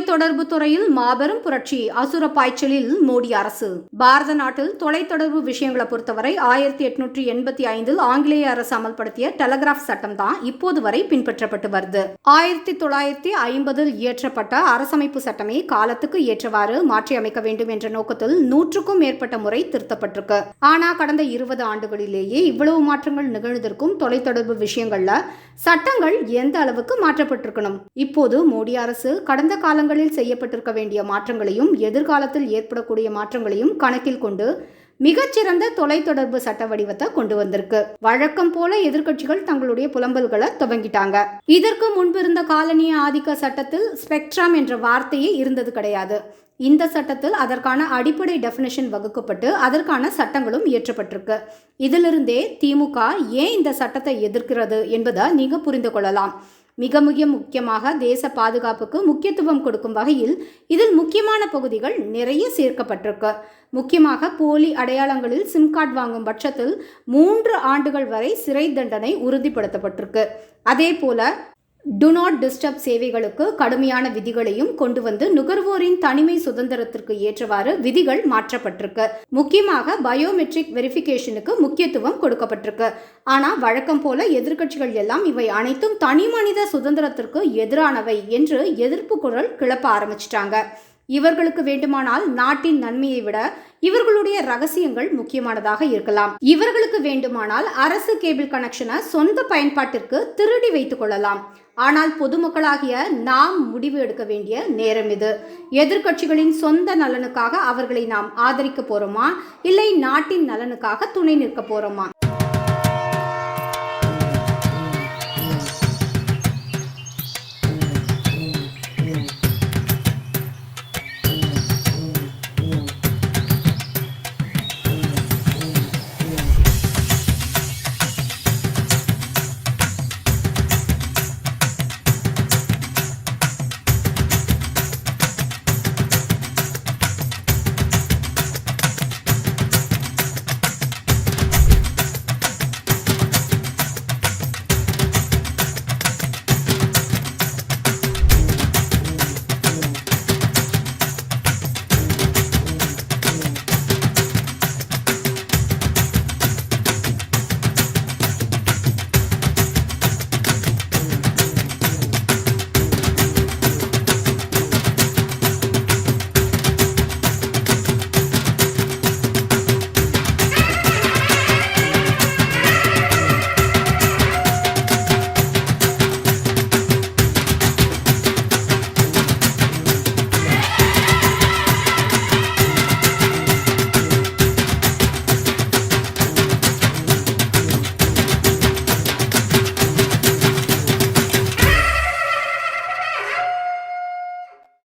தொலைத்தொடர்பு துறையில் மாபெரும் புரட்சி, அசுர பாய்ச்சலில் மோடி அரசு. பாரத நாட்டில் தொலைத்தொடர்பு விஷயங்களை பொறுத்தவரை 1885 ஆங்கிலேய அரசு அமல்படுத்திய டெலகிராஃப் சட்டம் தான் இப்போது வரை பின்பற்றப்பட்டு வருது. 1950 இயற்றப்பட்ட அரசமைப்பு சட்டமே காலத்துக்கு ஏற்றவாறு மாற்றி அமைக்க வேண்டும் என்ற நோக்கத்தில் 100க்கும் மேற்பட்ட முறை திருத்தப்பட்டிருக்கு. ஆனா கடந்த 20 ஆண்டுகளிலேயே இவ்வளவு மாற்றங்கள் நிகழ்ந்திருக்கும் தொலைத்தொடர்பு விஷயங்கள்ல சட்டங்கள் எந்த அளவுக்கு மாற்றப்பட்டிருக்கணும். இப்போது மோடி அரசு கடந்த காலங்களில் செய்யப்பட்டிருக்க வேண்டிய மாற்றங்களையும் எதிர்காலத்தில் ஏற்படக்கூடிய மாற்றங்களையும் கணக்கில் கொண்டு மிகச்சிறந்த தொலைத்தொடர்பு சட்ட வடிவத்தை கொண்டு வந்திருக்கு. வழக்கம் போல எதிர்க்கட்சிகள் தங்களுடைய புலம்பல்களை துவங்கிட்டாங்க. இதற்கு முன்பு இருந்த காலனிய ஆதிக்க சட்டத்தில் ஸ்பெக்ட்ரம் என்ற வார்த்தையே இருந்தது கிடையாது. இந்த சட்டத்தில் அதற்கான அடிப்படை டெஃபினிஷன் வகுக்கப்பட்டு அதற்கான சட்டங்களும் இயற்றப்பட்டிருக்கு. இதிலிருந்தே திமுக ஏன் இந்த சட்டத்தை எதிர்க்கிறது என்பதை நீங்க புரிந்து கொள்ளலாம். மிக முக்கியமாக தேச பாதுகாப்புக்கு முக்கியத்துவம் கொடுக்கும் வகையில் இதில் முக்கியமான பகுதிகள் நிறைய சேர்க்கப்பட்டிருக்கு. முக்கியமாக போலி அடையாளங்களில் சிம் கார்டு வாங்கும் பட்சத்தில் 3 ஆண்டுகள் வரை சிறை தண்டனை உறுதிப்படுத்தப்பட்டிருக்கு. அதே போல டு நாட் டிஸ்டர்ப் சேவைகளுக்கு கடுமையான விதிகளையும் கொண்டு வந்து நுகர்வோரின் தனிமை சுதந்திரத்திற்கு ஏற்றவாறு விதிகள் மாற்றப்பட்டிருக்கு. முக்கியமாக பயோமெட்ரிக் வெரிஃபிகேஷனுக்கு முக்கியத்துவம் கொடுக்கப்பட்டிருக்கு. ஆனா வழக்கம் போல எதிர்க்கட்சிகள் எல்லாம் இவை அனைத்தும் தனி மனித சுதந்திரத்திற்கு எதிரானவை என்று எதிர்ப்பு குரல் கிளப்ப ஆரம்பிச்சிட்டாங்க. இவர்களுக்கு வேண்டுமானால் நாட்டின் நன்மையை விட இவர்களுடைய ரகசியங்கள் முக்கியமானதாக இருக்கலாம். இவர்களுக்கு வேண்டுமானால் அரசு கேபிள் கனெக்ஷனை சொந்த பயன்பாட்டிற்கு திருடி வைத்துக் கொள்ளலாம். ஆனால் பொதுமக்களாகிய நாம் முடிவு எடுக்க வேண்டிய நேரம் இது. எதிர்க்கட்சிகளின் சொந்த நலனுக்காக அவர்களை நாம் ஆதரிக்க போறோமா, இல்லை நாட்டின் நலனுக்காக துணை நிற்க போறோமா?